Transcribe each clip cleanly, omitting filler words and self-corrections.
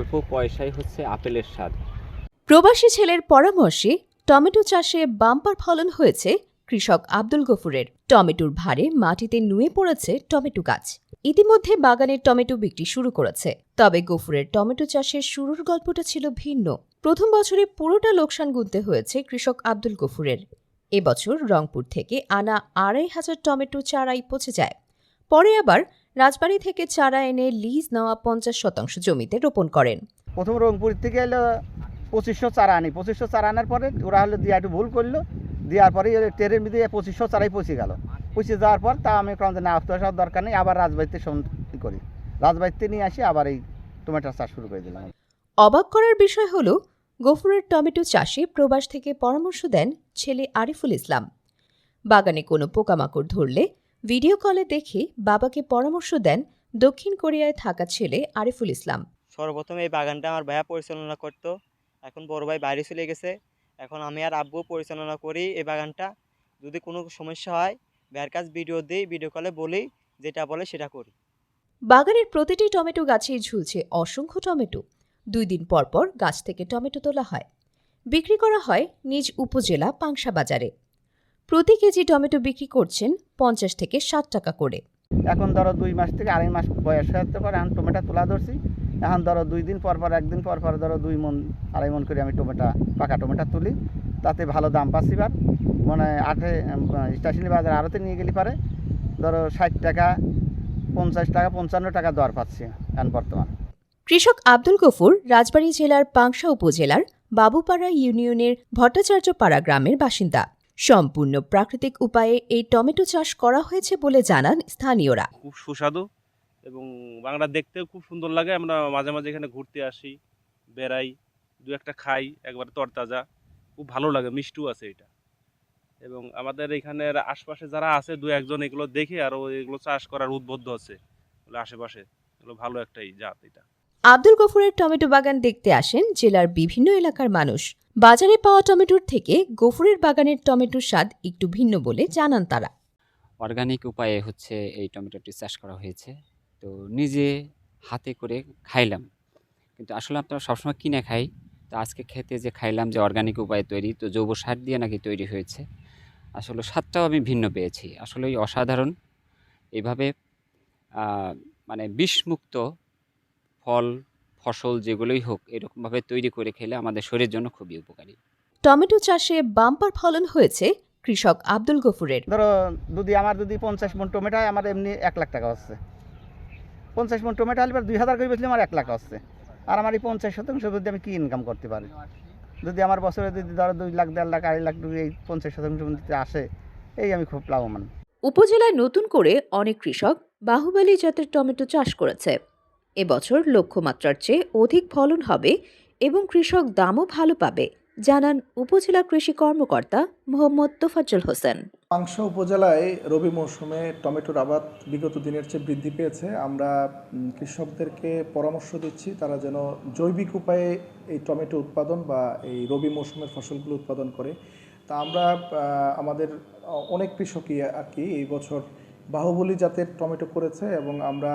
অল্প পয়সায় হচ্ছে আপেলের স্বাদ। প্রবাসী ছেলের পরামর্শে টমেটো চাষে বাম্পার ফলন হয়েছে কৃষক আব্দুল গফুরের। টমেটোর ভারে মাটিতে নুয়ে পড়েছে টমেটো গাছ। ইতিমধ্যে বাগানের টমেটো বিক্রি শুরু করেছে। তবে গফুরের টমেটো চাষের শুরুর গল্পটা ছিল ভিন্ন। প্রথম বছরে পুরোটা লোকসান গুনতে হয়েছে কৃষক আব্দুল গফুরের। এবছর রংপুর থেকে আনা ২,৫০০ টমেটো চারাই পচে যায়। পরে আবার রাজবাড়ী থেকে চারা এনে লিজ নেওয়া ৫০% জমিতে রোপণ করেন। প্রথম রংপুর থেকে এলো ২৫০০ চারা আনি। ২৫০০ চারা আনার পরে ওরা হলো দিয়ে একটু ভুল করলো, দেওয়ার পরে ট্রেনের মধ্যে ২৫০০ চারাই পচে গেল। পচে যাওয়ার পর তা আমি কম না আসতে আসার দরকার নেই, আবার রাজবাড়িতে করি, রাজবাড়িতে নিয়ে আসি আবার এই টমেটোর চাষ শুরু করে দিলাম। অবাক করার বিষয় হলো গফুরের টমেটো চাষে প্রবাস থেকে পরামর্শ দেন ছেলে আরিফুল ইসলাম। বাগানে কোনো পোকামাকড় ধরলে ভিডিও কলে দেখে বাবাকে পরামর্শ দেন দক্ষিণ কোরিয়ায় থাকা ছেলে আরিফুল ইসলাম। সর্বপ্রথম এই বাগানটা আমার ভাইয়া পরিচালনা করত, এখন বড় ভাই বাইরে চলে গেছে, এখন আমি আর আব্বু পরিচালনা করি এই বাগানটা। যদি কোনো সমস্যা হয় ভাইয়ের কাছে ভিডিও দিই, ভিডিও কলে বলি, যেটা বলে সেটা করি। বাগানের প্রতিটি টমেটো গাছেই ঝুলছে অসংখ্য টমেটো। 2 দিন পর পর গাছ থেকে টমেটো তোলা হয়, বিক্রি করা হয় নিজ উপজেলা পাংশা বাজারে। প্রতি কেজি টমেটো বিক্রি করছেন ৫০ থেকে ৬০ টাকা করে। এখন ধরো 2 মাস থেকে 2.5 মাস বয়স হতে পারে, এখন টমেটো তোলা ধরছি। এখন ধরো 2 দিন পর পর, একদিন পর পর ধরো 2 মণ 2.5 মণ করে আমি পাকা টমেটো তুলি। তাতে ভালো দাম পাচ্ছি। বার মানে স্টেশনারি বাজার আড়তে নিয়ে গেলে পারে ধরো 60 টাকা, 50 টাকা, 55 টাকা দর পাচ্ছি এখন বর্তমান। কৃষক আব্দুল গফুর রাজবাড়ী জেলার পাংশা উপজেলার বাবুপাড়া ইউনিয়নের ভট্টাচার্যপাড়া গ্রামের বাসিন্দা। সম্পূর্ণ প্রাকৃতিক উপায়ে এই টমেটো চাষ করা হয়েছে বলে জানান স্থানীয়রা। খুব সুস্বাদু এবং বাংলা দেখতেও খুব সুন্দর লাগে। আমরা মাঝে মাঝে এখানে ঘুরতে আসি, বেড়াই, দু একটা খাই, একবারে তরতাজা, খুব ভালো লাগে। মিষ্টিও আছে এটা, এবং আমাদের এখানের আশপাশে যারা আছে 2-1 এগুলো দেখে আরও এগুলো চাষ করার উদ্বুদ্ধ আছে আশেপাশে। এগুলো ভালো একটাই জাত এটা। আব্দুল গফুরের টমেটো বাগান দেখতে আসেন জেলার বিভিন্ন এলাকার মানুষ। বাজারে পাওয়া টমেটোর থেকে গফুরের বাগানের টমেটোর স্বাদ একটু ভিন্ন বলে জানান তারা। অর্গানিক উপায়ে হচ্ছে এই টমেটোটি চাষ করা হয়েছে। তো নিজে হাতে করে খাইলাম, কিন্তু আসলে আপনারা সবসময় কিনে খাই। তো আজকে খেতে যে খাইলাম যে অর্গানিক উপায়ে তৈরি, তো জৈব সার দিয়ে নাকি তৈরি হয়েছে, আসলে স্বাদটাও আমি ভিন্ন পেয়েছি। আসলেই অসাধারণ। এইভাবে মানে বিষমুক্ত ফল ফসল যেগুলোই হোক এরকমভাবে তৈরি করে খেলে আমাদের শরীরের জন্য খুবই উপকারী। টমেটো চাষে বাম্পার ফলন হয়েছে কৃষক আব্দুল গফুরের। ধরো আমার 50 মণ টমেটো হয়, আমার এমনি 1 লাখ টাকা হচ্ছে। 50 মণ টমেটো হলে 2,000 করে বেচলে আমার 1 লাখ হচ্ছে। আর আমার এই 50% যদি আমি কি ইনকাম করতে পারি, যদি আমার বছরে যদি ধরো 2 লাখ, 1.5 লাখ, 2.5 লাখ এই 50% আসে, এই আমি খুব লাভবান। উপজেলায় নতুন করে অনেক কৃষক বাহুবলী জাতের টমেটো চাষ করেছে। এবছর লক্ষ্যমাত্রার চেয়ে অধিক ফলন হবে এবং কৃষক দামও ভালো পাবে, জানান উপজেলা কৃষি কর্মকর্তা মোহাম্মদ তোফাজ্জল হোসেন। পাংশা উপজেলায় রবি মৌসুমে টমেটোর আবাদ বিগত দিনের চেয়ে বৃদ্ধি পেয়েছে। আমরা কৃষকদেরকে পরামর্শ দিচ্ছি তারা যেন জৈবিক উপায়ে এই টমেটো উৎপাদন বা এই রবি মৌসুমের ফসলগুলো উৎপাদন করে। তা আমরা আমাদের অনেক কৃষকই আর কি এই বছর বাহুবলী জাতের টমেটো করেছে, এবং আমরা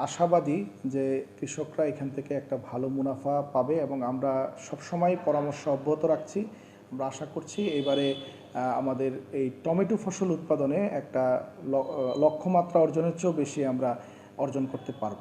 আশাবাদী যে কৃষকরা এখান থেকে একটা ভালো মুনাফা পাবে, এবং আমরা সবসময় পরামর্শ অব্যাহত রাখছি। আমরা আশা করছি এবারে আমাদের এই টমেটো ফসল উৎপাদনে একটা লক্ষ্যমাত্রা অর্জনের চেয়েও বেশি আমরা অর্জন করতে পারব।